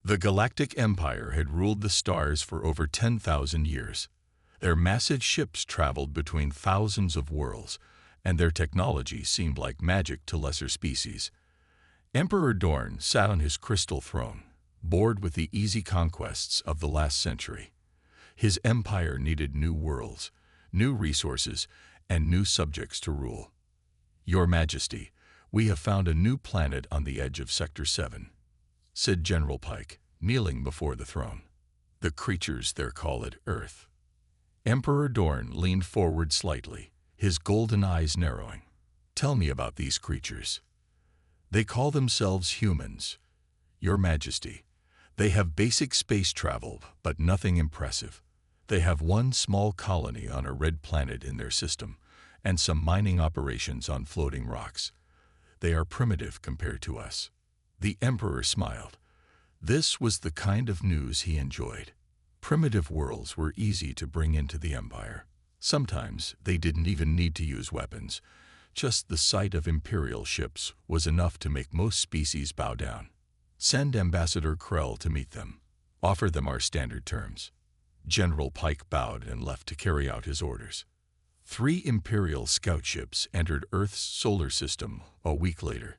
The Galactic Empire had ruled the stars for over 10,000 years. Their massive ships traveled between thousands of worlds, and their technology seemed like magic to lesser species. Emperor Dorn sat on his crystal throne, bored with the easy conquests of the last century. His empire needed new worlds, new resources, and new subjects to rule. "Your Majesty, we have found a new planet on the edge of Sector 7, said General Pike, kneeling before the throne. "The creatures there call it Earth." Emperor Dorn leaned forward slightly, his golden eyes narrowing. "Tell me about these creatures." "They call themselves humans, Your Majesty. They have basic space travel, but nothing impressive. They have one small colony on a red planet in their system, and some mining operations on floating rocks. They are primitive compared to us." The Emperor smiled. This was the kind of news he enjoyed. Primitive worlds were easy to bring into the Empire. Sometimes they didn't even need to use weapons. Just the sight of Imperial ships was enough to make most species bow down. "Send Ambassador Krell to meet them. Offer them our standard terms." General Pike bowed and left to carry out his orders. 3 Imperial scout ships entered Earth's solar system a week later.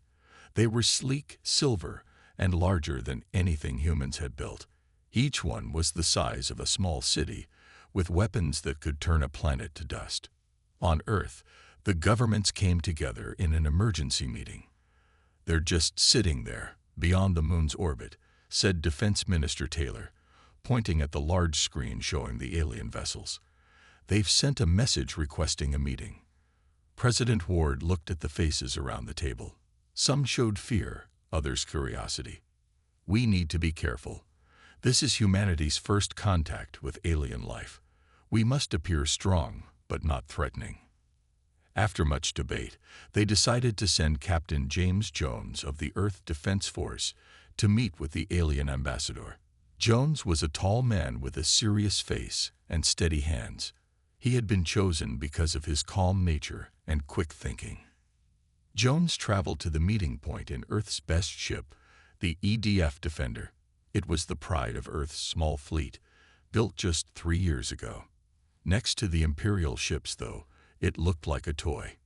They were sleek, silver, and larger than anything humans had built. Each one was the size of a small city, with weapons that could turn a planet to dust. On Earth, the governments came together in an emergency meeting. "They're just sitting there, beyond the moon's orbit," said Defense Minister Taylor, pointing at the large screen showing the alien vessels. "They've sent a message requesting a meeting." President Ward looked at the faces around the table. Some showed fear, others curiosity. "We need to be careful. This is humanity's first contact with alien life. We must appear strong, but not threatening." After much debate, they decided to send Captain James Jones of the Earth Defense Force to meet with the alien ambassador. Jones was a tall man with a serious face and steady hands. He had been chosen because of his calm nature and quick thinking. Jones traveled to the meeting point in Earth's best ship, the EDF Defender. It was the pride of Earth's small fleet, built just 3 years ago. Next to the Imperial ships, though, it looked like a toy.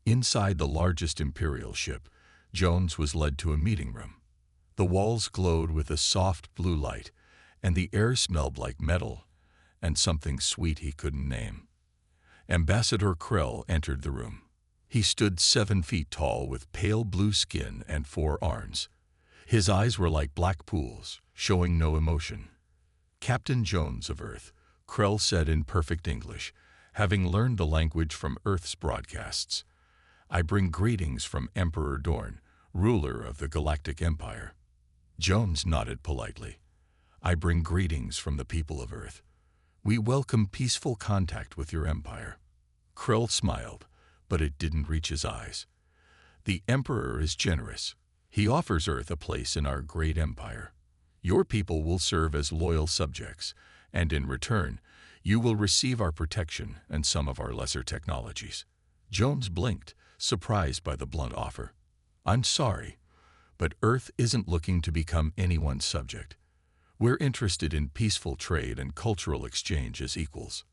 Inside the largest Imperial ship, Jones was led to a meeting room. The walls glowed with a soft blue light, and the air smelled like metal and something sweet he couldn't name. Ambassador Krell entered the room. He stood 7 feet tall with pale blue skin and 4 arms. His eyes were like black pools, showing no emotion. "Captain Jones of Earth," Krell said in perfect English, having learned the language from Earth's broadcasts. "I bring greetings from Emperor Dorn, ruler of the Galactic Empire." Jones nodded politely. "I bring greetings from the people of Earth. We welcome peaceful contact with your empire." Krell smiled, but it didn't reach his eyes. "The Emperor is generous. He offers Earth a place in our great empire. Your people will serve as loyal subjects, and in return, you will receive our protection and some of our lesser technologies." Jones blinked, surprised by the blunt offer. "I'm sorry, but Earth isn't looking to become anyone's subject. We're interested in peaceful trade and cultural exchange as equals."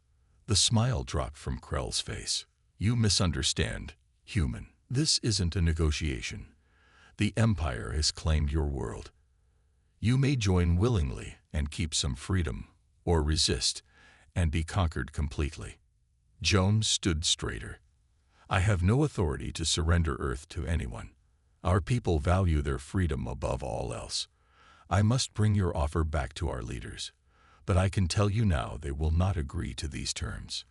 The smile dropped from Krell's face. "You misunderstand, human. This isn't a negotiation. The Empire has claimed your world. You may join willingly and keep some freedom, or resist and be conquered completely." Jones stood straighter. "I have no authority to surrender Earth to anyone. Our people value their freedom above all else. I must bring your offer back to our leaders, but I can tell you now they will not agree to these terms."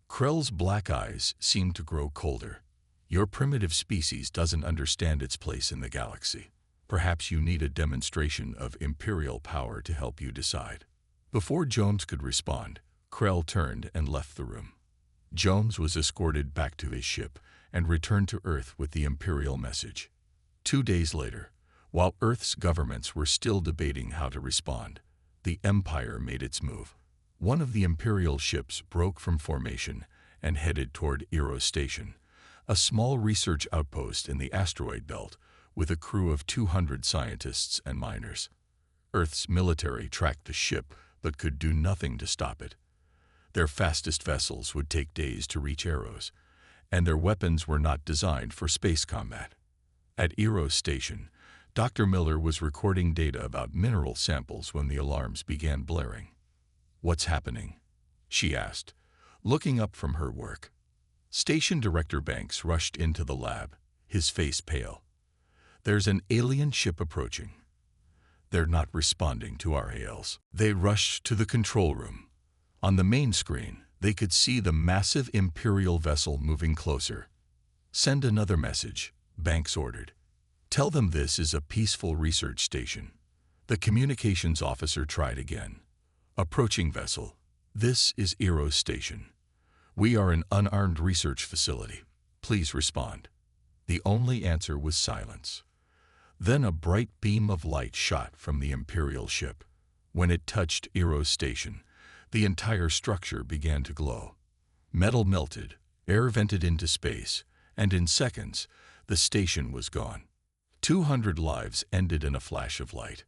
Krell's black eyes seemed to grow colder. "Your primitive species doesn't understand its place in the galaxy. Perhaps you need a demonstration of Imperial power to help you decide." Before Jones could respond, Krell turned and left the room. Jones was escorted back to his ship and returned to Earth with the Imperial message. 2 days later, while Earth's governments were still debating how to respond, the Empire made its move. One of the Imperial ships broke from formation and headed toward Eros Station, a small research outpost in the asteroid belt with a crew of 200 scientists and miners. Earth's military tracked the ship but could do nothing to stop it. Their fastest vessels would take days to reach Eros, and their weapons were not designed for space combat. At Eros Station, Dr. Miller was recording data about mineral samples when the alarms began blaring. "What's happening?" she asked, looking up from her work. Station Director Banks rushed into the lab, his face pale. "There's an alien ship approaching. They're not responding to our hails." They rushed to the control room. On the main screen, they could see the massive Imperial vessel moving closer. "Send another message," Banks ordered. "Tell them this is a peaceful research station." The communications officer tried again. "Approaching vessel. This is Eros Station. We are an unarmed research facility. Please respond." The only answer was silence. Then a bright beam of light shot from the Imperial ship. When it touched Eros Station, the entire structure began to glow. Metal melted, air vented into space, and in seconds, the station was gone. 200 lives ended in a flash of light.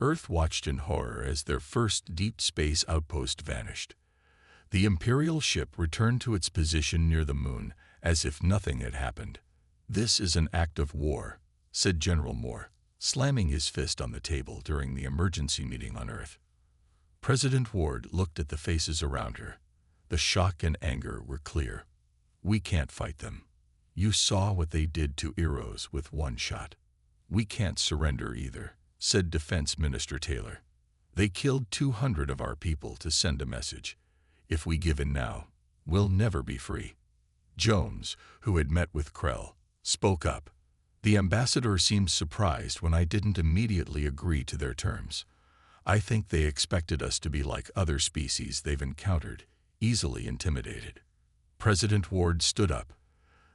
Earth watched in horror as their first deep space outpost vanished. The Imperial ship returned to its position near the moon as if nothing had happened. "This is an act of war," said General Moore, slamming his fist on the table during the emergency meeting on Earth. President Ward looked at the faces around her. The shock and anger were clear. "We can't fight them. You saw what they did to Eros with one shot. We can't surrender either," said Defense Minister Taylor. "They killed 200 of our people to send a message. If we give in now, we'll never be free." Jones, who had met with Krell, spoke up. "The ambassador seemed surprised when I didn't immediately agree to their terms. I think they expected us to be like other species they've encountered, easily intimidated." President Ward stood up.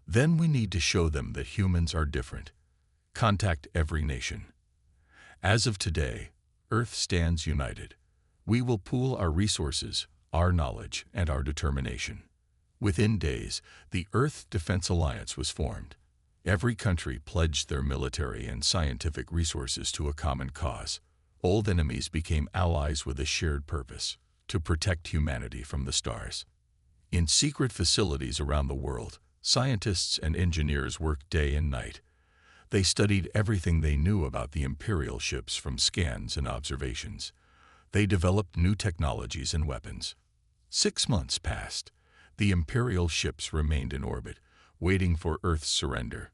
"Then we need to show them that humans are different. Contact every nation. As of today, Earth stands united. We will pool our resources, our knowledge, and our determination." Within days, the Earth Defense Alliance was formed. Every country pledged their military and scientific resources to a common cause. Old enemies became allies with a shared purpose: to protect humanity from the stars. In secret facilities around the world, scientists and engineers worked day and night. They studied everything they knew about the Imperial ships from scans and observations. They developed new technologies and weapons. 6 months passed. The Imperial ships remained in orbit, waiting for Earth's surrender.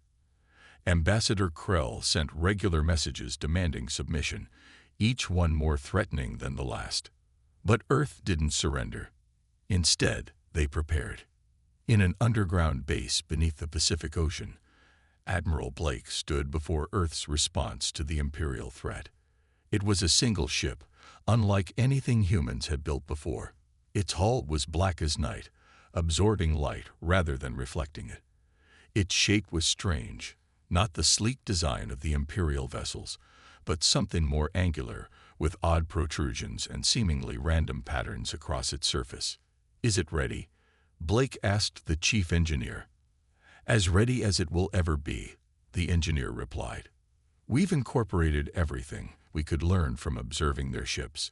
Ambassador Krell sent regular messages demanding submission, each one more threatening than the last. But Earth didn't surrender. Instead, they prepared. In an underground base beneath the Pacific Ocean, Admiral Blake stood before Earth's response to the Imperial threat. It was a single ship, unlike anything humans had built before. Its hull was black as night, absorbing light rather than reflecting it. Its shape was strange, not the sleek design of the Imperial vessels, but something more angular, with odd protrusions and seemingly random patterns across its surface. "Is it ready?" Blake asked the chief engineer. "As ready as it will ever be," the engineer replied. "We've incorporated everything we could learn from observing their ships.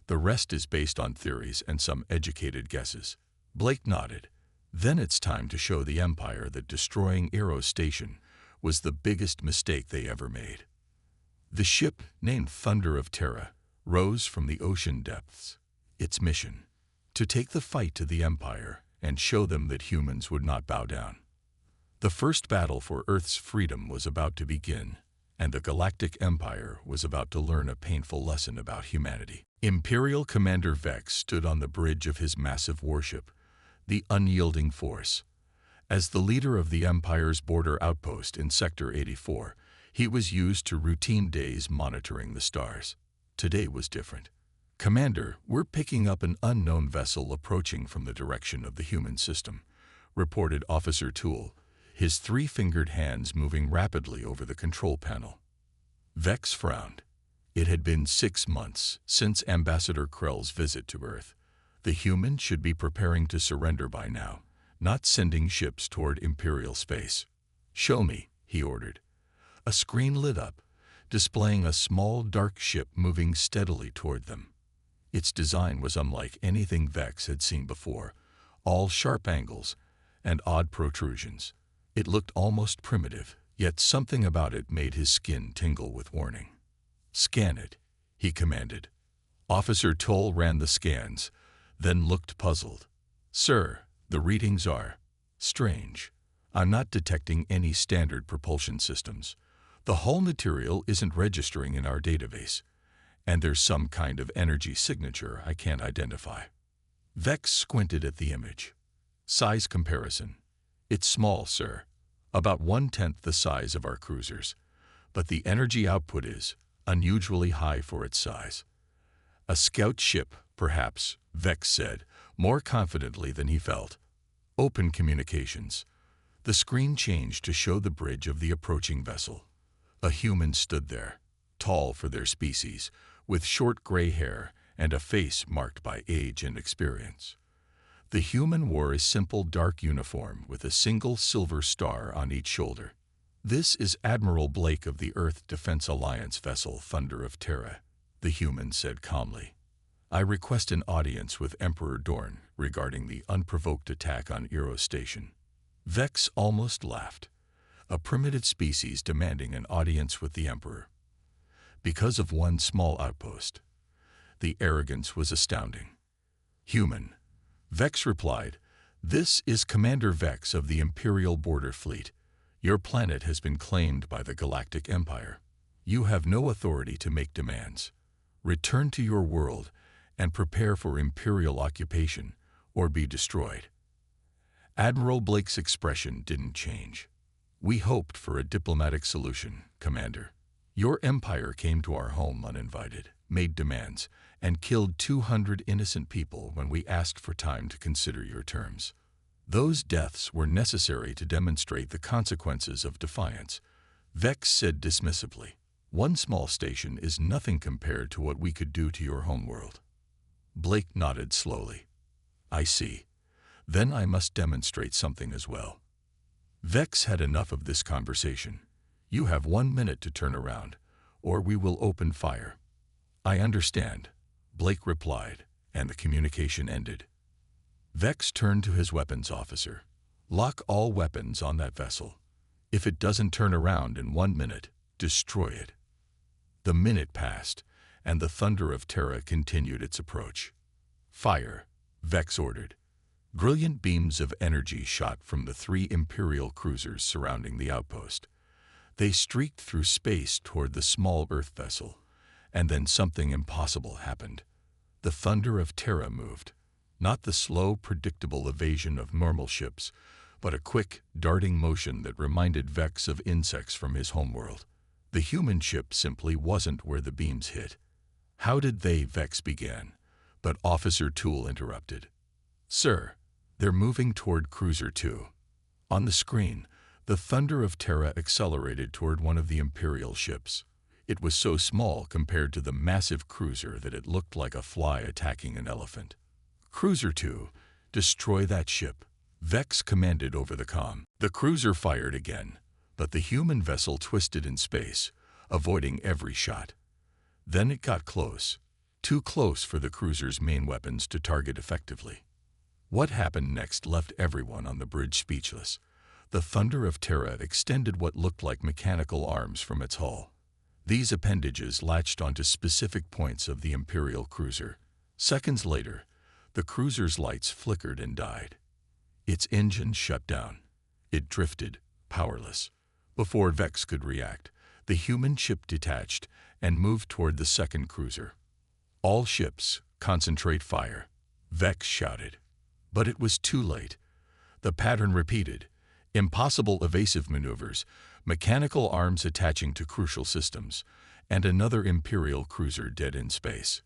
The rest is based on theories and some educated guesses." Blake nodded. "Then it's time to show the Empire that destroying Eros Station was the biggest mistake they ever made." The ship, named Thunder of Terra, rose from the ocean depths. Its mission: to take the fight to the Empire and show them that humans would not bow down. The first battle for Earth's freedom was about to begin, and the Galactic Empire was about to learn a painful lesson about humanity. Imperial Commander Vex stood on the bridge of his massive warship, the Unyielding Force. As the leader of the Empire's border outpost in Sector 84, he was used to routine days monitoring the stars. Today was different. "Commander, we're picking up an unknown vessel approaching from the direction of the human system," reported Officer Toole, his three-fingered hands moving rapidly over the control panel. Vex frowned. It had been 6 months since Ambassador Krell's visit to Earth. The humans should be preparing to surrender by now, not sending ships toward Imperial space. "Show me," he ordered. A screen lit up, displaying a small dark ship moving steadily toward them. Its design was unlike anything Vex had seen before, all sharp angles and odd protrusions. It looked almost primitive, yet something about it made his skin tingle with warning. "Scan it," he commanded. Officer Toll ran the scans, then looked puzzled. "Sir, the readings are strange. I'm not detecting any standard propulsion systems. The hull material isn't registering in our database, and there's some kind of energy signature I can't identify." Vex squinted at the image. "Size comparison. It's small, sir, about 1/10 the size of our cruisers, but the energy output is unusually high for its size." "A scout ship, perhaps," Vex said, more confidently than he felt. "Open communications." The screen changed to show the bridge of the approaching vessel. A human stood there, tall for their species, with short gray hair and a face marked by age and experience. The human wore a simple dark uniform with a single silver star on each shoulder. "This is Admiral Blake of the Earth Defense Alliance vessel Thunder of Terra," the human said calmly. "I request an audience with Emperor Dorn regarding the unprovoked attack on Eros Station." Vex almost laughed. A primitive species demanding an audience with the Emperor. Because of one small outpost. The arrogance was astounding. "Human," Vex replied, "this is Commander Vex of the Imperial Border Fleet. Your planet has been claimed by the Galactic Empire. You have no authority to make demands. Return to your world and prepare for Imperial occupation or be destroyed." Admiral Blake's expression didn't change. "We hoped for a diplomatic solution, Commander. Your empire came to our home uninvited, made demands, and killed 200 innocent people when we asked for time to consider your terms. Those deaths were necessary to demonstrate the consequences of defiance," Vex said dismissively. "One small station is nothing compared to what we could do to your homeworld." Blake nodded slowly. "I see. Then I must demonstrate something as well." Vex had enough of this conversation. "You have 1 minute to turn around, or we will open fire." "I understand," Blake replied, and the communication ended. Vex turned to his weapons officer. "Lock all weapons on that vessel. If it doesn't turn around in 1 minute, destroy it." The minute passed, and the Thunder of Terra continued its approach. "Fire," Vex ordered. Brilliant beams of energy shot from the 3 Imperial cruisers surrounding the outpost. They streaked through space toward the small Earth vessel, and then something impossible happened. The Thunder of Terra moved. Not the slow, predictable evasion of normal ships, but a quick, darting motion that reminded Vex of insects from his homeworld. The human ship simply wasn't where the beams hit. "How did they?" Vex began, but Officer Toole interrupted. "Sir, they're moving toward Cruiser 2. On the screen, the Thunder of Terra accelerated toward one of the Imperial ships. It was so small compared to the massive cruiser that it looked like a fly attacking an elephant. "Cruiser 2, destroy that ship," Vex commanded over the comm. The cruiser fired again, but the human vessel twisted in space, avoiding every shot. Then it got close, too close for the cruiser's main weapons to target effectively. What happened next left everyone on the bridge speechless. The Thunder of Terra extended what looked like mechanical arms from its hull. These appendages latched onto specific points of the Imperial cruiser. Seconds later, the cruiser's lights flickered and died. Its engine shut down. It drifted, powerless. Before Vex could react, the human ship detached and moved toward the second cruiser. "All ships, concentrate fire," Vex shouted. But it was too late. The pattern repeated. Impossible evasive maneuvers, mechanical arms attaching to crucial systems, and another Imperial cruiser dead in space.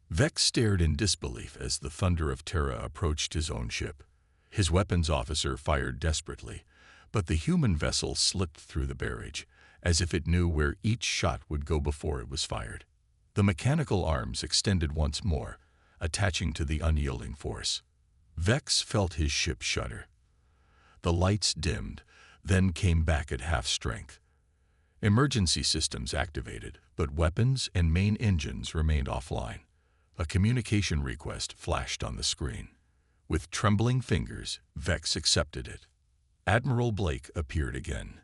Vex stared in disbelief as the Thunder of Terra approached his own ship. His weapons officer fired desperately, but the human vessel slipped through the barrage, as if it knew where each shot would go before it was fired. The mechanical arms extended once more, attaching to the unyielding force. Vex felt his ship shudder. The lights dimmed, then came back at half strength. Emergency systems activated, but weapons and main engines remained offline. A communication request flashed on the screen. With trembling fingers, Vex accepted it. Admiral Blake appeared again.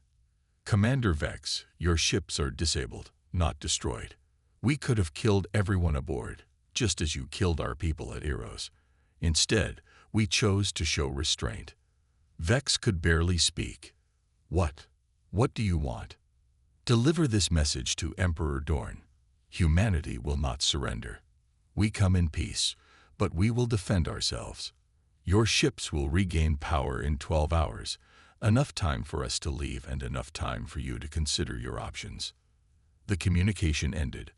"Commander Vex, your ships are disabled, not destroyed. We could have killed everyone aboard, just as you killed our people at Eros. Instead, we chose to show restraint." Vex could barely speak. "What? What do you want?" "Deliver this message to Emperor Dorn. Humanity will not surrender. We come in peace, but we will defend ourselves. Your ships will regain power in 12 hours, enough time for us to leave and enough time for you to consider your options." The communication ended.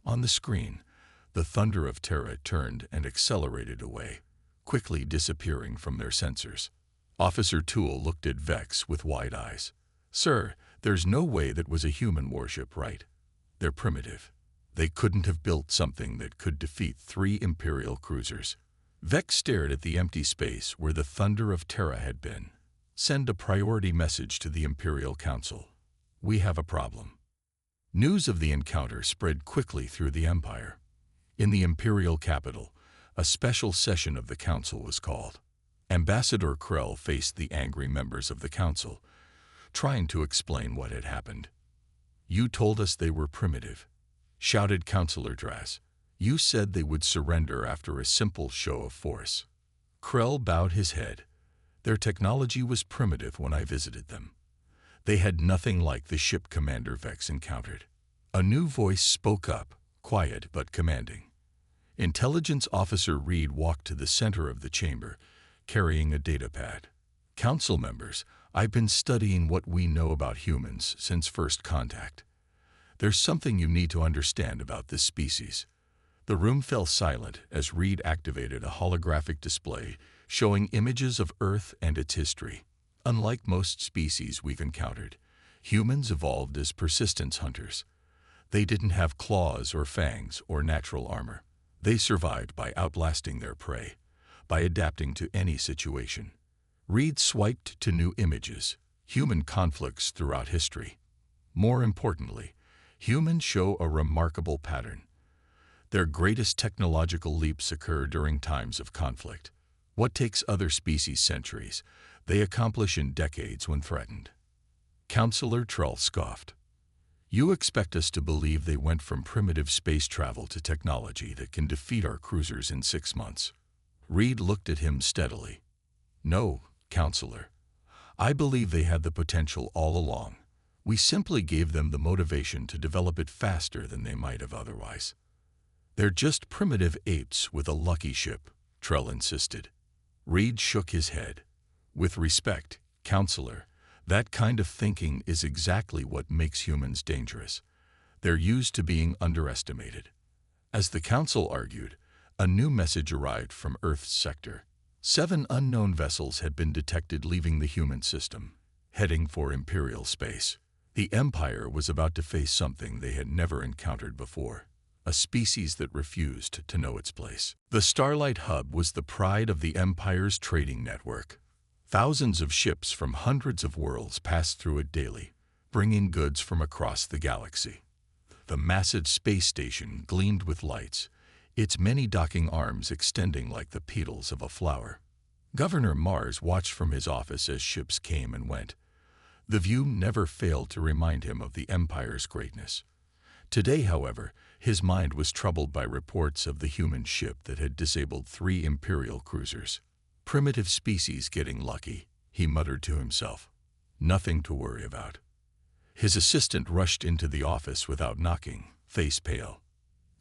On the screen, the thunder of Terra turned and accelerated away, quickly disappearing from their sensors. Officer Toole looked at Vex with wide eyes. "Sir, there's no way that was a human warship, right? They're primitive. They couldn't have built something that could defeat 3 Imperial cruisers." Vex stared at the empty space where the thunder of Terra had been. "Send a priority message to the Imperial Council. We have a problem." News of the encounter spread quickly through the Empire. In the Imperial capital, a special session of the Council was called. Ambassador Krell faced the angry members of the Council, trying to explain what had happened. "You told us they were primitive," shouted Councillor Dras. "You said they would surrender after a simple show of force." Krell bowed his head. "Their technology was primitive when I visited them. They had nothing like the ship Commander Vex encountered." A new voice spoke up, quiet but commanding. Intelligence Officer Reed walked to the center of the chamber, carrying a datapad. "Council members, I've been studying what we know about humans since first contact. There's something you need to understand about this species." The room fell silent as Reed activated a holographic display showing images of Earth and its history. "Unlike most species we've encountered, humans evolved as persistence hunters. They didn't have claws or fangs or natural armor. They survived by outlasting their prey, by adapting to any situation." Reed swiped to new images, human conflicts throughout history. More importantly, humans show a remarkable pattern. Their greatest technological leaps occur during times of conflict. What takes other species centuries, they accomplish in decades when threatened. Councillor Trull scoffed. "You expect us to believe they went from primitive space travel to technology that can defeat our cruisers in 6 months?" Reed looked at him steadily. "No, Councillor. I believe they had the potential all along. We simply gave them the motivation to develop it faster than they might have otherwise." "They're just primitive apes with a lucky ship," Trull insisted. Reed shook his head. "With respect, Councillor, that kind of thinking is exactly what makes humans dangerous. They're used to being underestimated." As the Council argued, a new message arrived from Earth's sector. 7 unknown vessels had been detected leaving the human system, heading for Imperial space. The Empire was about to face something they had never encountered before, a species that refused to know its place. The Starlight Hub was the pride of the Empire's trading network. Thousands of ships from hundreds of worlds passed through it daily, bringing goods from across the galaxy. The massive space station gleamed with lights, its many docking arms extending like the petals of a flower. Governor Mars watched from his office as ships came and went. The view never failed to remind him of the Empire's greatness. Today, however, his mind was troubled by reports of the human ship that had disabled 3 Imperial cruisers. "Primitive species getting lucky," he muttered to himself. "Nothing to worry about." His assistant rushed into the office without knocking, face pale.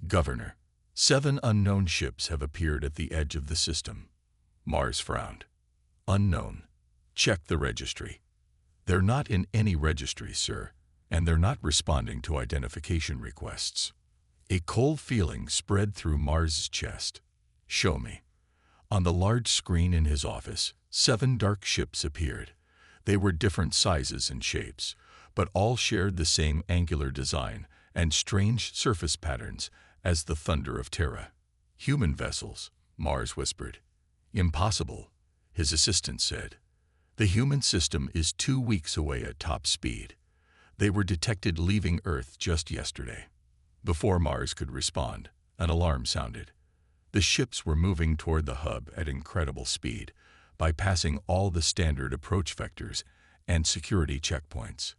"Governor, 7 unknown ships have appeared at the edge of the system." Mars frowned. "Unknown. Check the registry." "They're not in any registry, sir, and they're not responding to identification requests." A cold feeling spread through Mars's chest. "Show me." On the large screen in his office, 7 dark ships appeared. They were different sizes and shapes, but all shared the same angular design and strange surface patterns as the thunder of Terra. "Human vessels," Mars whispered. "Impossible," his assistant said. "The human system is 2 weeks away at top speed. They were detected leaving Earth just yesterday. Before Mars could respond, an alarm sounded. The ships were moving toward the hub at incredible speed, bypassing all the standard approach vectors and security checkpoints.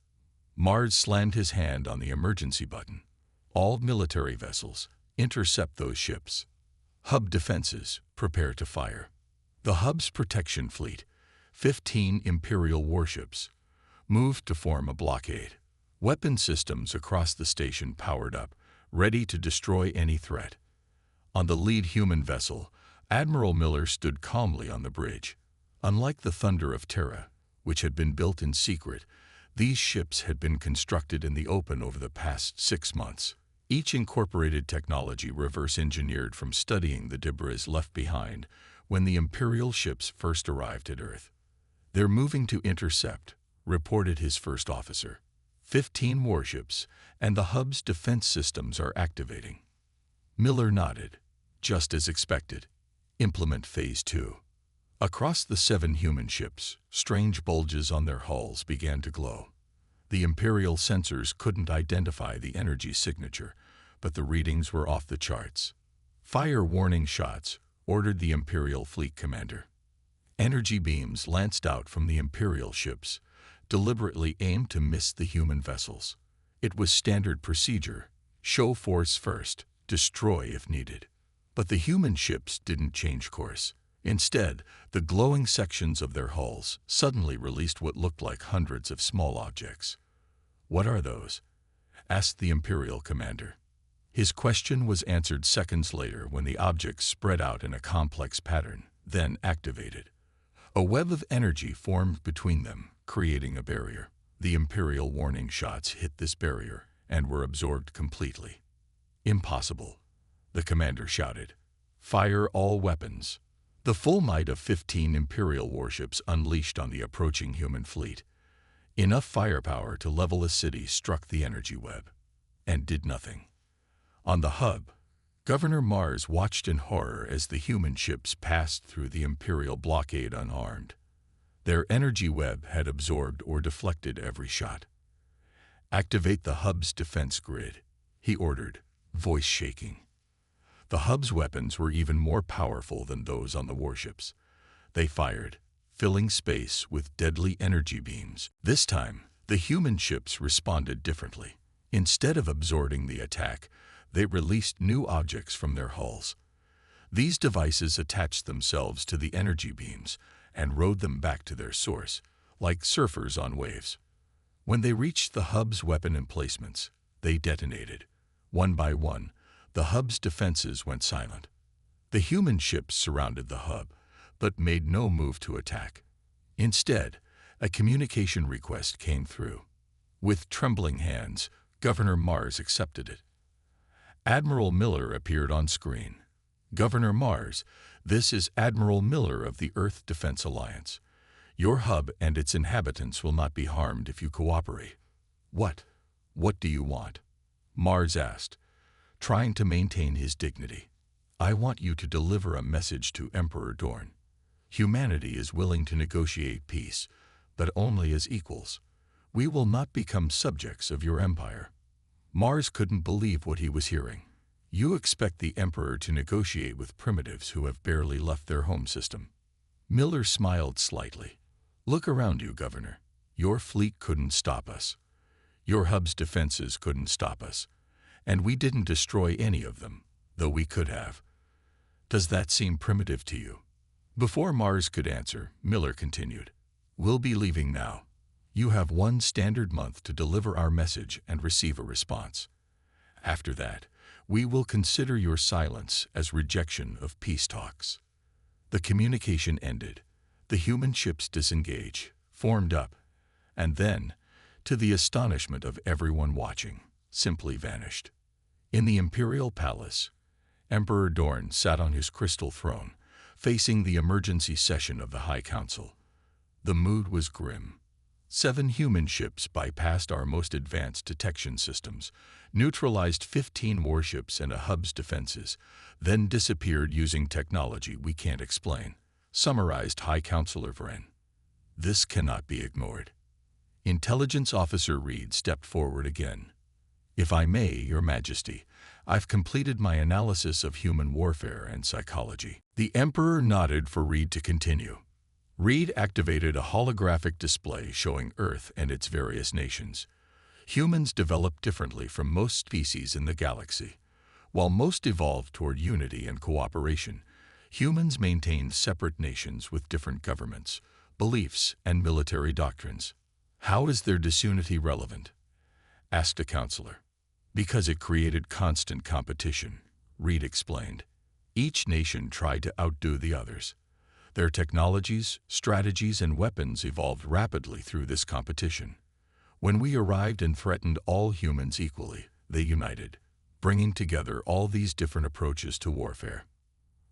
Mars slammed his hand on the emergency button. All military vessels, intercept those ships. Hub defenses, prepare to fire. The hub's protection fleet, 15 Imperial warships, moved to form a blockade. Weapon systems across the station powered up, ready to destroy any threat. On the lead human vessel, Admiral Miller stood calmly on the bridge. Unlike the Thunder of Terra, which had been built in secret, these ships had been constructed in the open over the past 6 months. Each incorporated technology reverse-engineered from studying the debris left behind when the Imperial ships first arrived at Earth. "They're moving to intercept," reported his first officer. 15 warships, and the hub's defense systems are activating. Miller nodded. Just as expected. Implement Phase 2. Across the 7 human ships, strange bulges on their hulls began to glow. The Imperial sensors couldn't identify the energy signature, but the readings were off the charts. "Fire warning shots," ordered the Imperial fleet commander. Energy beams lanced out from the Imperial ships, deliberately aimed to miss the human vessels. It was standard procedure: show force first, destroy if needed. But the human ships didn't change course. Instead, the glowing sections of their hulls suddenly released what looked like hundreds of small objects. "What are those?" asked the Imperial commander. His question was answered seconds later when the objects spread out in a complex pattern, then activated. A web of energy formed between them, creating a barrier. The Imperial warning shots hit this barrier and were absorbed completely. "Impossible," the commander shouted. "Fire all weapons." The full might of 15 Imperial warships unleashed on the approaching human fleet. Enough firepower to level a city struck the energy web, and did nothing. On the hub, Governor Mars watched in horror as the human ships passed through the Imperial blockade unharmed. Their energy web had absorbed or deflected every shot. "Activate the hub's defense grid," he ordered, voice shaking. The hub's weapons were even more powerful than those on the warships. They fired, filling space with deadly energy beams. This time, the human ships responded differently. Instead of absorbing the attack, they released new objects from their hulls. These devices attached themselves to the energy beams and rode them back to their source, like surfers on waves. When they reached the hub's weapon emplacements, they detonated. One by one, the hub's defenses went silent. The human ships surrounded the hub, but made no move to attack. Instead, a communication request came through. With trembling hands, Governor Mars accepted it. Admiral Miller appeared on screen. "Governor Mars, this is Admiral Miller of the Earth Defense Alliance. Your hub and its inhabitants will not be harmed if you cooperate." What do you want?" Mars asked, trying to maintain his dignity. "I want you to deliver a message to Emperor Dorn. Humanity is willing to negotiate peace, but only as equals. We will not become subjects of your empire." Mars couldn't believe what he was hearing. "You expect the Emperor to negotiate with primitives who have barely left their home system?" Miller smiled slightly. "Look around you, Governor. Your fleet couldn't stop us. Your hub's defenses couldn't stop us. And we didn't destroy any of them, though we could have. Does that seem primitive to you?" Before Mars could answer, Miller continued, "We'll be leaving now. You have 1 standard month to deliver our message and receive a response. After that, we will consider your silence as rejection of peace talks." The communication ended. The human ships disengaged, formed up, and then, to the astonishment of everyone watching, simply vanished. In the Imperial Palace, Emperor Dorn sat on his crystal throne, facing the emergency session of the High Council. The mood was grim. 7 human ships bypassed our most advanced detection systems, neutralized 15 warships and a hub's defenses, then disappeared using technology we can't explain, summarized High Counselor Vren. "This cannot be ignored. Intelligence Officer Reed stepped forward again. "If I may, Your Majesty, I've completed my analysis of human warfare and psychology." The Emperor nodded for Reed to continue. Reed activated a holographic display showing Earth and its various nations. Humans develop differently from most species in the galaxy. While most evolved toward unity and cooperation, humans maintained separate nations with different governments, beliefs, and military doctrines. "How is their disunity relevant?" asked a counselor. "Because it created constant competition," Reed explained. Each nation tried to outdo the others. Their technologies, strategies, and weapons evolved rapidly through this competition. When we arrived and threatened all humans equally, they united, bringing together all these different approaches to warfare.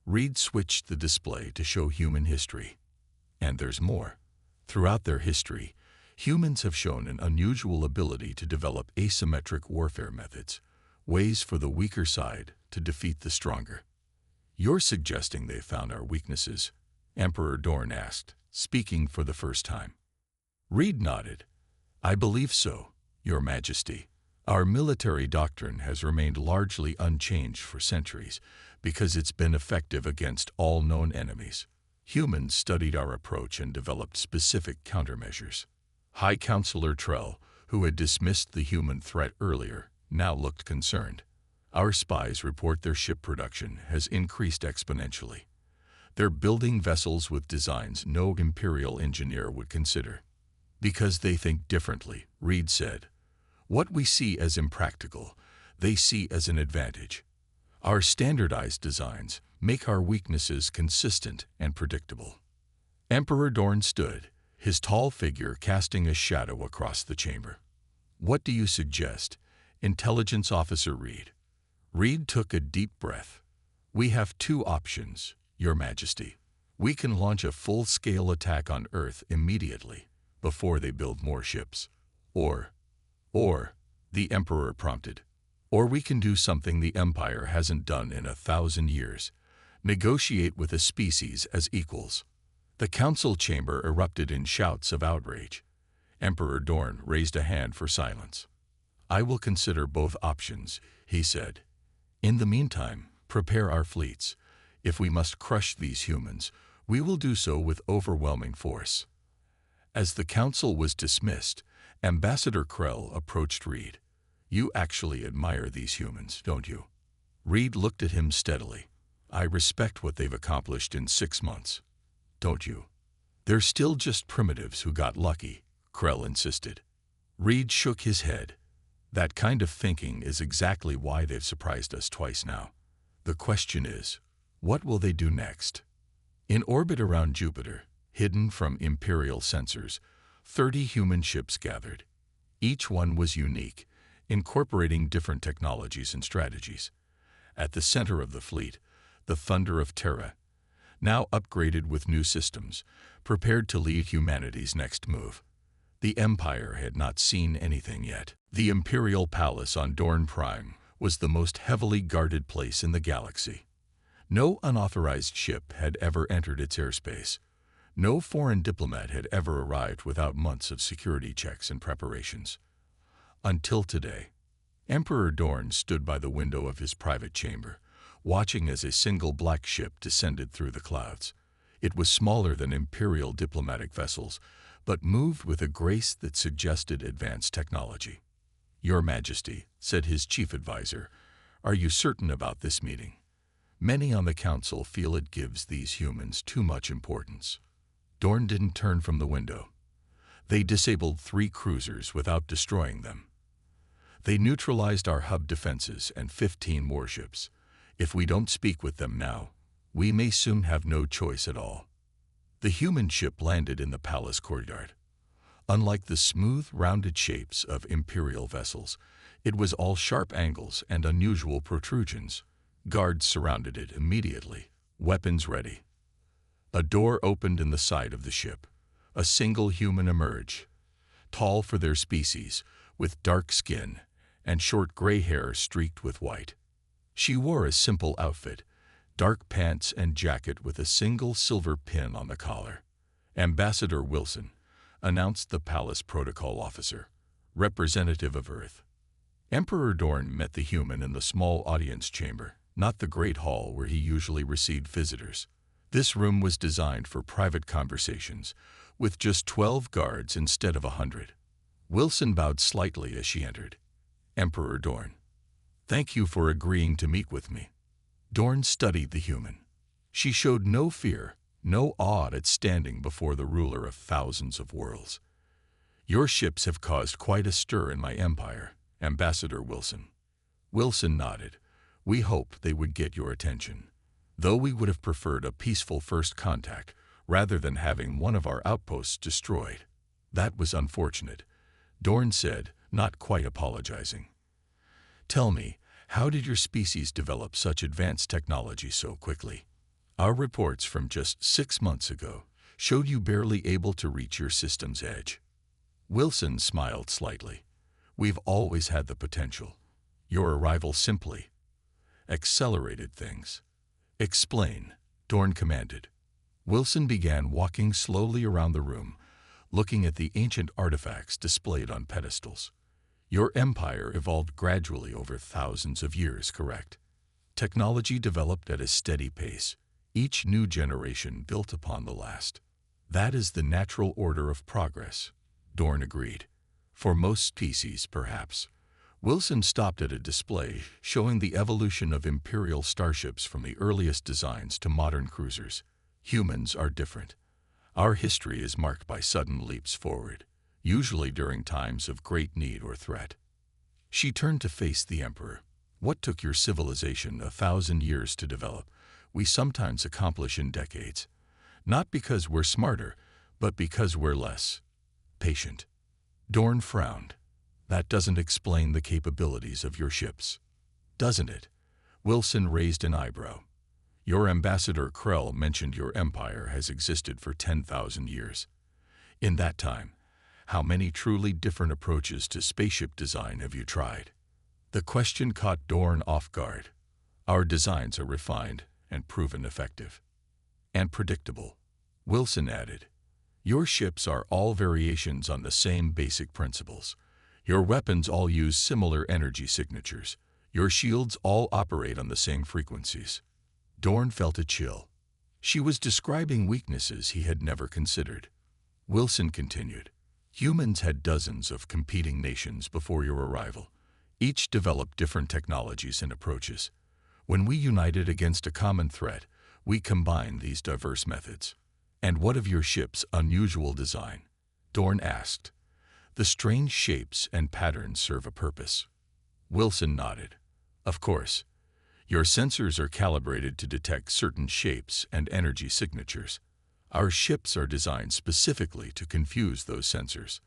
Reed switched the display to show human history. And there's more. Throughout their history, humans have shown an unusual ability to develop asymmetric warfare methods, ways for the weaker side to defeat the stronger. "You're suggesting they found our weaknesses?" Emperor Dorn asked, speaking for the first time. Reed nodded. "I believe so, Your Majesty. Our military doctrine has remained largely unchanged for centuries because it's been effective against all known enemies. Humans studied our approach and developed specific countermeasures." High Counselor Trell, who had dismissed the human threat earlier, now looked concerned. "Our spies report their ship production has increased exponentially. They're building vessels with designs no Imperial engineer would consider." "Because they think differently," Reed said. "What we see as impractical, they see as an advantage. Our standardized designs make our weaknesses consistent and predictable." Emperor Dorn stood, his tall figure casting a shadow across the chamber. "What do you suggest, Intelligence Officer Reed?" Reed took a deep breath. "We have two options, Your Majesty. We can launch a full-scale attack on Earth immediately, before they build more ships. Or, the Emperor prompted. Or we can do something the Empire hasn't done in 1,000 years. Negotiate with a species as equals." The council chamber erupted in shouts of outrage. Emperor Dorn raised a hand for silence. "I will consider both options," he said. "In the meantime, prepare our fleets. If we must crush these humans, we will do so with overwhelming force." As the council was dismissed, Ambassador Krell approached Reed. "You actually admire these humans, don't you?" Reed looked at him steadily. "I respect what they've accomplished in 6 months. Don't you?" "They're still just primitives who got lucky," Krell insisted. Reed shook his head. "That kind of thinking is exactly why they've surprised us twice now. The question is, what will they do next?" In orbit around Jupiter, hidden from Imperial sensors, 30 human ships gathered. Each one was unique, incorporating different technologies and strategies. At the center of the fleet, the Thunder of Terra, now upgraded with new systems, prepared to lead humanity's next move. The Empire had not seen anything yet. The Imperial Palace on Dorn Prime was the most heavily guarded place in the galaxy. No unauthorized ship had ever entered its airspace. No foreign diplomat had ever arrived without months of security checks and preparations. Until today, Emperor Dorn stood by the window of his private chamber, watching as a single black ship descended through the clouds. It was smaller than Imperial diplomatic vessels, but moved with a grace that suggested advanced technology. "Your Majesty," said his chief advisor, "are you certain about this meeting? Many on the council feel it gives these humans too much importance." Dorn didn't turn from the window. "They disabled 3 cruisers without destroying them. They neutralized our hub defenses and 15 warships. If we don't speak with them now, we may soon have no choice at all." The human ship landed in the palace courtyard. Unlike the smooth, rounded shapes of Imperial vessels, it was all sharp angles and unusual protrusions. Guards surrounded it immediately, weapons ready. A door opened in the side of the ship. A single human emerged, tall for their species, with dark skin and short gray hair streaked with white. She wore a simple outfit, dark pants and jacket with a single silver pin on the collar. Ambassador Wilson, announced the palace protocol officer, representative of Earth. Emperor Dorn met the human in the small audience chamber, not the great hall where he usually received visitors. This room was designed for private conversations, with just 12 guards instead of 100. Wilson bowed slightly as she entered. Emperor Dorn, thank you for agreeing to meet with me. Dorn studied the human. She showed no fear, no awe at standing before the ruler of thousands of worlds. Your ships have caused quite a stir in my empire, Ambassador Wilson. Wilson nodded. We hoped they would get your attention, though we would have preferred a peaceful first contact rather than having one of our outposts destroyed. That was unfortunate, Dorn said, not quite apologizing. Tell me, how did your species develop such advanced technology so quickly? Our reports from just 6 months ago showed you barely able to reach your system's edge. Wilson smiled slightly. We've always had the potential. Your arrival simply accelerated things. Explain, Dorn commanded. Wilson began walking slowly around the room, looking at the ancient artifacts displayed on pedestals. Your empire evolved gradually over thousands of years, correct? Technology developed at a steady pace. Each new generation built upon the last. That is the natural order of progress, Dorn agreed. For most species, perhaps. Wilson stopped at a display showing the evolution of Imperial starships from the earliest designs to modern cruisers. Humans are different. Our history is marked by sudden leaps forward, usually during times of great need or threat. She turned to face the Emperor. What took your civilization 1,000 years to develop, we sometimes accomplish in decades. Not because we're smarter, but because we're less patient. Dorn frowned. That doesn't explain the capabilities of your ships, doesn't it? Wilson raised an eyebrow. Your Ambassador Krell mentioned your empire has existed for 10,000 years. In that time, how many truly different approaches to spaceship design have you tried? The question caught Dorn off guard. Our designs are refined and proven effective. And predictable, Wilson added. Your ships are all variations on the same basic principles. Your weapons all use similar energy signatures. Your shields all operate on the same frequencies. Dorn felt a chill. She was describing weaknesses he had never considered. Wilson continued. Humans had dozens of competing nations before your arrival. Each developed different technologies and approaches. When we united against a common threat, we combined these diverse methods. And what of your ship's unusual design? Dorn asked. The strange shapes and patterns serve a purpose. Wilson nodded. Of course. Your sensors are calibrated to detect certain shapes and energy signatures. Our ships are designed specifically to confuse those sensors.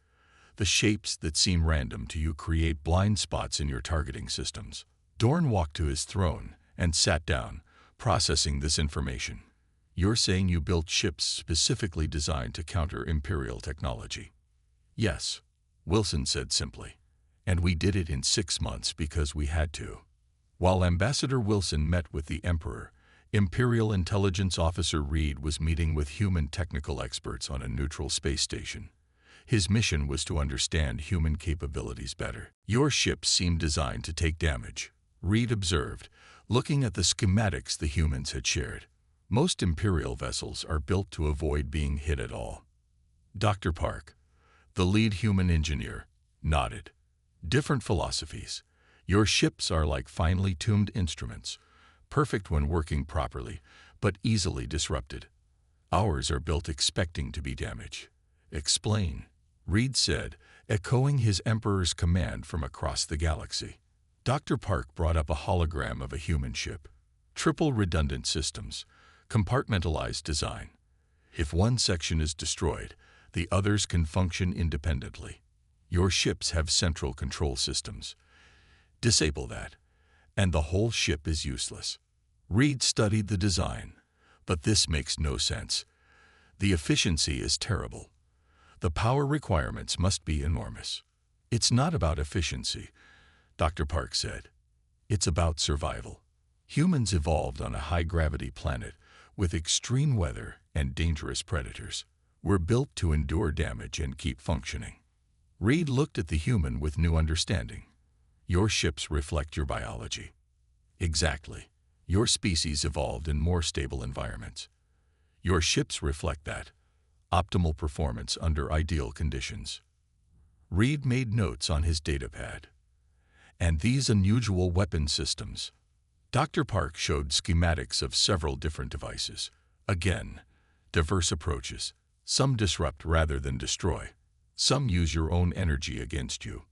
The shapes that seem random to you create blind spots in your targeting systems. Dorn walked to his throne and sat down, processing this information. You're saying you built ships specifically designed to counter Imperial technology? Yes, Wilson said simply. And we did it in 6 months because we had to. While Ambassador Wilson met with the Emperor, Imperial Intelligence Officer Reed was meeting with human technical experts on a neutral space station. His mission was to understand human capabilities better. Your ships seemed designed to take damage, Reed observed, looking at the schematics the humans had shared. Most Imperial vessels are built to avoid being hit at all. Dr. Park, the lead human engineer, nodded. Different philosophies. Your ships are like finely tuned instruments, perfect when working properly, but easily disrupted. Ours are built expecting to be damaged. Explain, Reed said, echoing his Emperor's command from across the galaxy. Dr. Park brought up a hologram of a human ship. Triple redundant systems, compartmentalized design. If one section is destroyed, the others can function independently. Your ships have central control systems. Disable that, and the whole ship is useless. Reed studied the design, but this makes no sense. The efficiency is terrible. The power requirements must be enormous. It's not about efficiency, Dr. Park said. It's about survival. Humans evolved on a high-gravity planet with extreme weather and dangerous predators. We're built to endure damage and keep functioning. Reed looked at the human with new understanding. Your ships reflect your biology. Exactly. Your species evolved in more stable environments. Your ships reflect that. Optimal performance under ideal conditions. Reed made notes on his datapad. And these unusual weapon systems. Dr. Park showed schematics of several different devices. Again, diverse approaches. Some disrupt rather than destroy. Some use your own energy against you.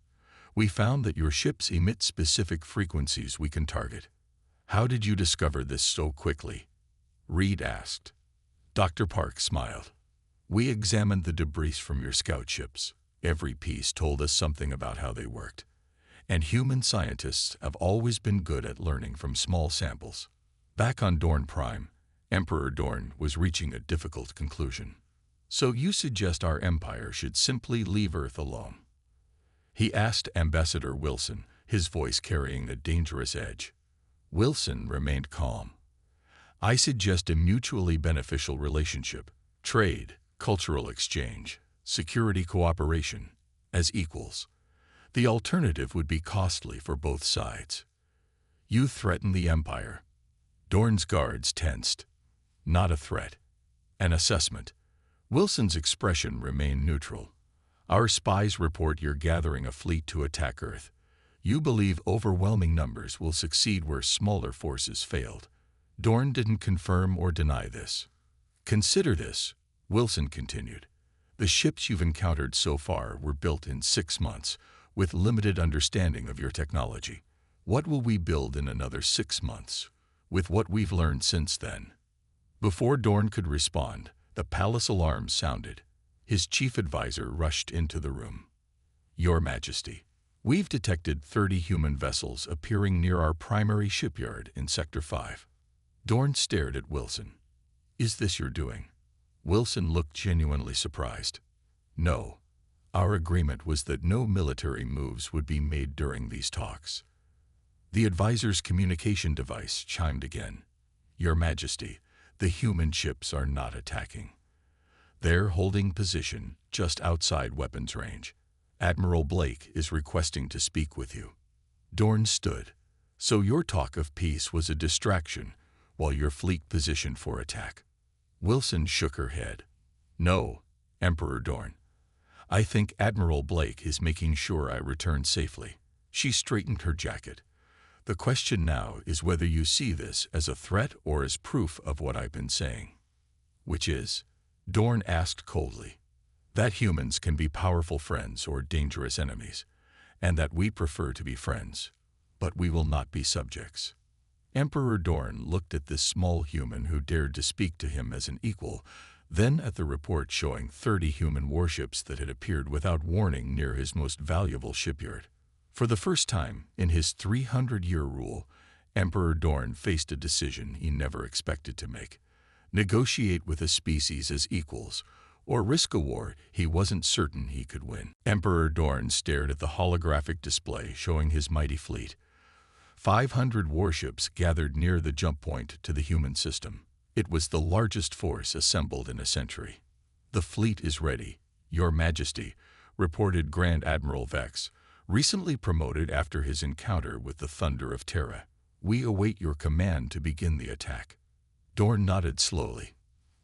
We found that your ships emit specific frequencies we can target. How did you discover this so quickly? Reed asked. Dr. Park smiled. We examined the debris from your scout ships. Every piece told us something about how they worked. And human scientists have always been good at learning from small samples. Back on Dorn Prime, Emperor Dorn was reaching a difficult conclusion. So you suggest our empire should simply leave Earth alone? He asked Ambassador Wilson, his voice carrying a dangerous edge. Wilson remained calm. I suggest a mutually beneficial relationship, trade, cultural exchange, security cooperation, as equals. The alternative would be costly for both sides. You threaten the Empire. Dorn's guards tensed. Not a threat. An assessment. Wilson's expression remained neutral. Our spies report you're gathering a fleet to attack Earth. You believe overwhelming numbers will succeed where smaller forces failed. Dorn didn't confirm or deny this. Consider this, Wilson continued. The ships you've encountered so far were built in 6 months, with limited understanding of your technology. What will we build in another 6 months, with what we've learned since then? Before Dorn could respond, the palace alarm sounded. His chief advisor rushed into the room. Your Majesty, we've detected 30 human vessels appearing near our primary shipyard in Sector 5. Dorn stared at Wilson. Is this your doing? Wilson looked genuinely surprised. No. Our agreement was that no military moves would be made during these talks. The advisor's communication device chimed again. Your Majesty, the human ships are not attacking. They're holding position just outside weapons range. Admiral Blake is requesting to speak with you. Dorn stood. So your talk of peace was a distraction while your fleet positioned for attack. Wilson shook her head. No, Emperor Dorn. I think Admiral Blake is making sure I return safely. She straightened her jacket. The question now is whether you see this as a threat or as proof of what I've been saying. Which is? Dorn asked coldly. That humans can be powerful friends or dangerous enemies, and that we prefer to be friends, but we will not be subjects. Emperor Dorn looked at this small human who dared to speak to him as an equal, then at the report showing 30 human warships that had appeared without warning near his most valuable shipyard. For the first time in his 300-year rule, Emperor Dorn faced a decision he never expected to make. Negotiate with a species as equals, or risk a war he wasn't certain he could win. Emperor Dorn stared at the holographic display showing his mighty fleet. 500 warships gathered near the jump point to the human system. It was the largest force assembled in a century. The fleet is ready, Your Majesty, reported Grand Admiral Vex, recently promoted after his encounter with the Thunder of Terra. We await your command to begin the attack. Dorn nodded slowly.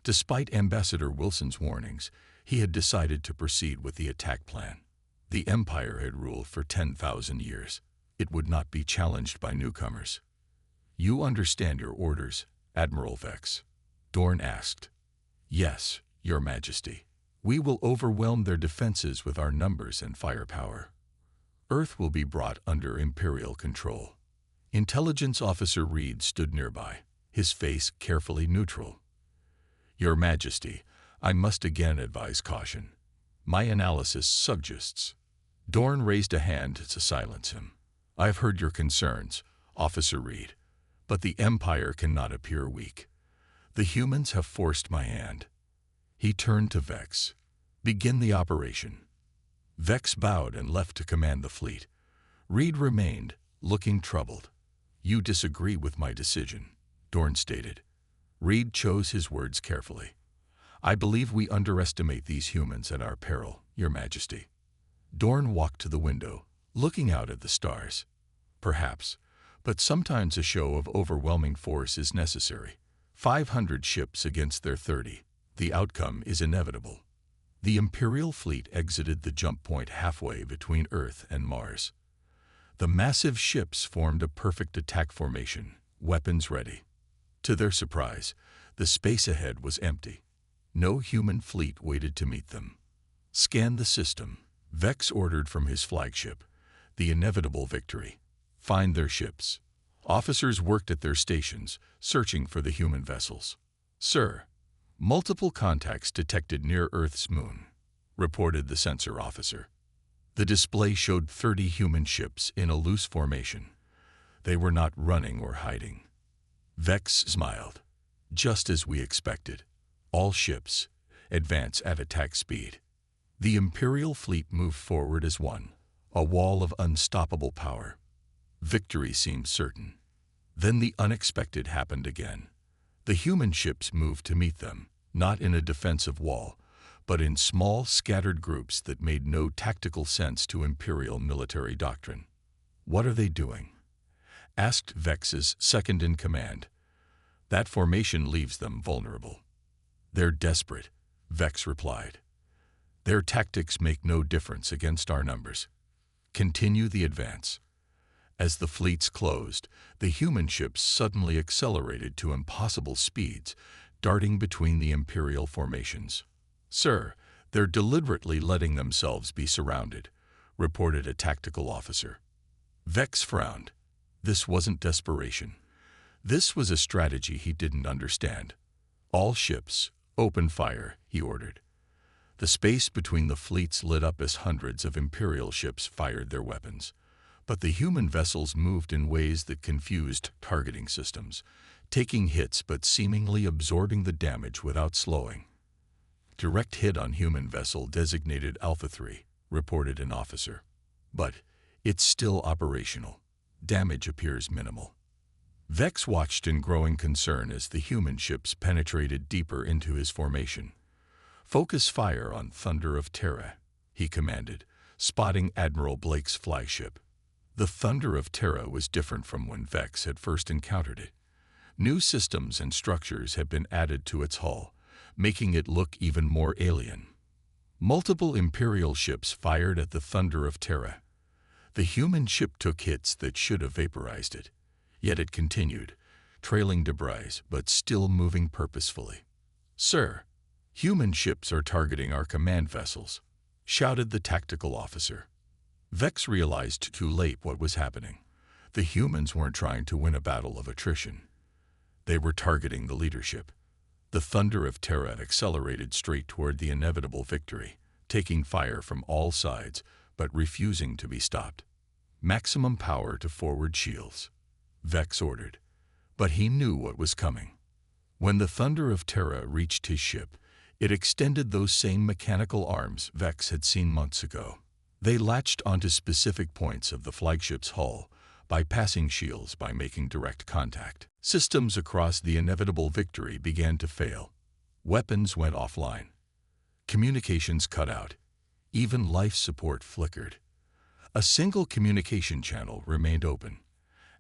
Despite Ambassador Wilson's warnings, he had decided to proceed with the attack plan. The Empire had ruled for 10,000 years. It would not be challenged by newcomers. You understand your orders, Admiral Vex? Dorn asked. Yes, Your Majesty. We will overwhelm their defenses with our numbers and firepower. Earth will be brought under Imperial control. Intelligence Officer Reed stood nearby, his face carefully neutral. Your Majesty, I must again advise caution. My analysis suggests. Dorn raised a hand to silence him. I've heard your concerns, Officer Reed, but the Empire cannot appear weak. The humans have forced my hand. He turned to Vex. Begin the operation. Vex bowed and left to command the fleet. Reed remained, looking troubled. You disagree with my decision, Dorn stated. Reed chose his words carefully. I believe we underestimate these humans at our peril, Your Majesty. Dorn walked to the window, looking out at the stars. Perhaps, but sometimes a show of overwhelming force is necessary. 500 ships against their 30. The outcome is inevitable. The Imperial fleet exited the jump point halfway between Earth and Mars. The massive ships formed a perfect attack formation, weapons ready. To their surprise, the space ahead was empty. No human fleet waited to meet them. Scan the system, Vex ordered from his flagship, the inevitable Victory. Find their ships. Officers worked at their stations, searching for the human vessels. Sir, multiple contacts detected near Earth's moon, reported the sensor officer. The display showed 30 human ships in a loose formation. They were not running or hiding. Vex smiled. Just as we expected. All ships advance at attack speed. The Imperial fleet moved forward as one, a wall of unstoppable power. Victory seemed certain. Then the unexpected happened again. The human ships moved to meet them, not in a defensive wall, but in small, scattered groups that made no tactical sense to Imperial military doctrine. What are they doing? Asked Vex's second-in-command. That formation leaves them vulnerable. They're desperate, Vex replied. Their tactics make no difference against our numbers. Continue the advance. As the fleets closed, the human ships suddenly accelerated to impossible speeds, darting between the Imperial formations. Sir, they're deliberately letting themselves be surrounded, reported a tactical officer. Vex frowned. This wasn't desperation. This was a strategy he didn't understand. All ships, open fire, he ordered. The space between the fleets lit up as hundreds of Imperial ships fired their weapons. But the human vessels moved in ways that confused targeting systems, taking hits but seemingly absorbing the damage without slowing. Direct hit on human vessel designated Alpha 3, reported an officer. But it's still operational. Damage appears minimal. Vex watched in growing concern as the human ships penetrated deeper into his formation. Focus fire on Thunder of Terra, he commanded, spotting Admiral Blake's flagship. The Thunder of Terra was different from when Vex had first encountered it. New systems and structures had been added to its hull, making it look even more alien. Multiple Imperial ships fired at the Thunder of Terra. The human ship took hits that should have vaporized it. Yet it continued, trailing debris but still moving purposefully. Sir, human ships are targeting our command vessels, shouted the tactical officer. Vex realized too late what was happening. The humans weren't trying to win a battle of attrition. They were targeting the leadership. The Thunder of Terra accelerated straight toward the inevitable Victory, taking fire from all sides, but refusing to be stopped. Maximum power to forward shields, Vex ordered. But he knew what was coming. When the Thunder of Terra reached his ship, it extended those same mechanical arms Vex had seen months ago. They latched onto specific points of the flagship's hull, bypassing shields by making direct contact. Systems across the inevitable Victory began to fail. Weapons went offline. Communications cut out. Even life support flickered. A single communication channel remained open.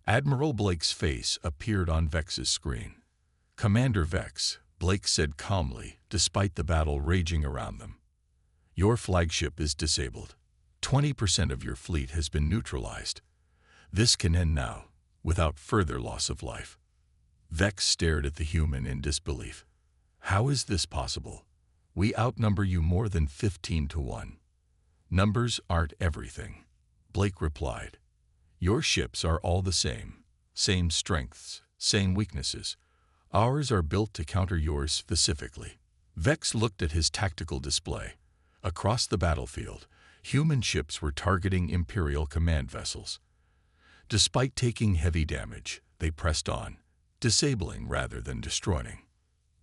Admiral Blake's face appeared on Vex's screen. Commander Vex, Blake said calmly, despite the battle raging around them. Your flagship is disabled. 20% of your fleet has been neutralized. This can end now, without further loss of life. Vex stared at the human in disbelief. How is this possible? We outnumber you more than 15 to 1. Numbers aren't everything, Blake replied. Your ships are all the same strengths, same weaknesses. Ours are built to counter yours specifically. Vex looked at his tactical display. Across the battlefield, human ships were targeting Imperial command vessels. Despite taking heavy damage, they pressed on, disabling rather than destroying.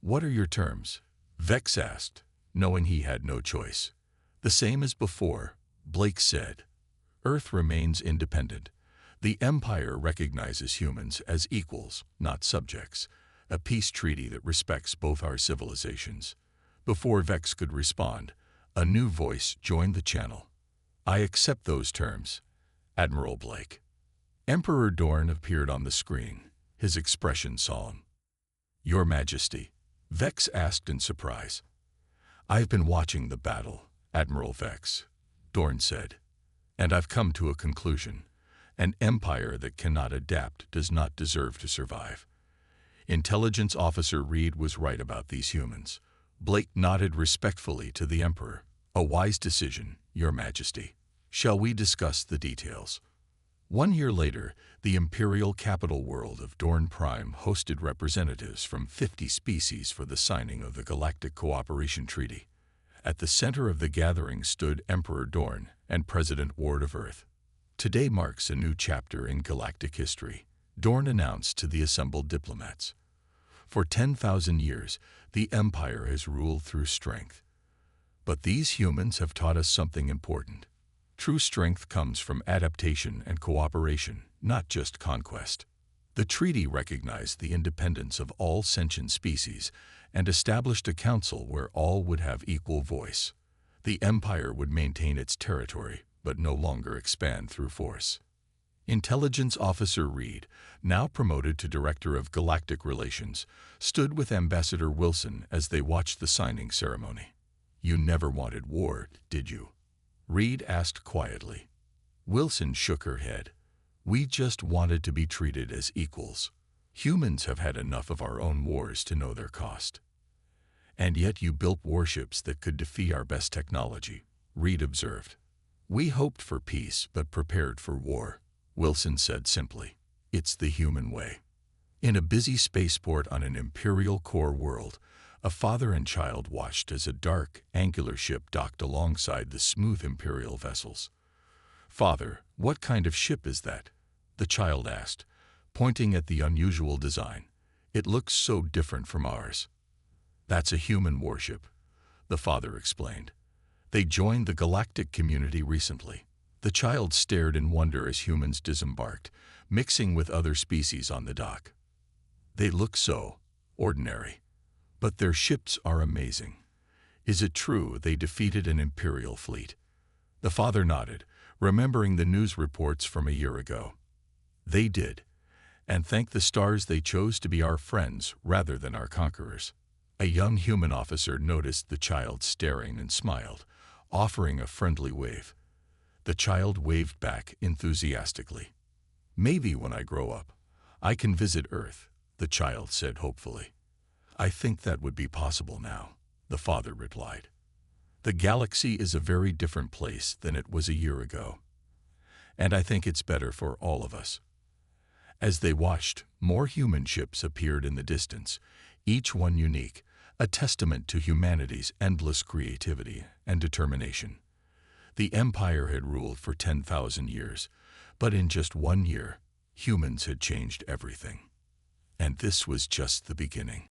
What are your terms? Vex asked, knowing he had no choice. The same as before, Blake said. Earth remains independent. The Empire recognizes humans as equals, not subjects, a peace treaty that respects both our civilizations. Before Vex could respond, a new voice joined the channel. "I accept those terms, Admiral Blake." Emperor Dorn appeared on the screen, his expression solemn. "Your Majesty," Vex asked in surprise. "I've been watching the battle, Admiral Vex," Dorn said, "and I've come to a conclusion. An empire that cannot adapt does not deserve to survive." Intelligence Officer Reed was right about these humans. Blake nodded respectfully to the Emperor. "A wise decision, Your Majesty. Shall we discuss the details?" 1 year later, the Imperial capital world of Dorn Prime hosted representatives from 50 species for the signing of the Galactic Cooperation Treaty. At the center of the gathering stood Emperor Dorn and President Ward of Earth. "Today marks a new chapter in galactic history," Dorn announced to the assembled diplomats. "For 10,000 years, the Empire has ruled through strength. But these humans have taught us something important. True strength comes from adaptation and cooperation, not just conquest." The treaty recognized the independence of all sentient species and established a council where all would have equal voice. The Empire would maintain its territory, but no longer expand through force. Intelligence Officer Reed, now promoted to Director of Galactic Relations, stood with Ambassador Wilson as they watched the signing ceremony. "You never wanted war, did you?" Reed asked quietly. Wilson shook her head. "We just wanted to be treated as equals. Humans have had enough of our own wars to know their cost." "And yet you built warships that could defy our best technology," Reed observed. "We hoped for peace but prepared for war," Wilson said simply. "It's the human way." In a busy spaceport on an Imperial core world, a father and child watched as a dark, angular ship docked alongside the smooth Imperial vessels. "Father, what kind of ship is that?" the child asked, pointing at the unusual design. "It looks so different from ours." "That's a human warship," the father explained. "They joined the galactic community recently." The child stared in wonder as humans disembarked, mixing with other species on the dock. "They look so ordinary. But their ships are amazing. Is it true they defeated an Imperial fleet?" The father nodded, remembering the news reports from a year ago. "They did, and thank the stars they chose to be our friends rather than our conquerors." A young human officer noticed the child staring and smiled, offering a friendly wave. The child waved back enthusiastically. "Maybe when I grow up, I can visit Earth," the child said hopefully. "I think that would be possible now," the father replied. "The galaxy is a very different place than it was a year ago. And I think it's better for all of us." As they watched, more human ships appeared in the distance, each one unique, a testament to humanity's endless creativity and determination. The Empire had ruled for 10,000 years, but in just 1 year, humans had changed everything. And this was just the beginning.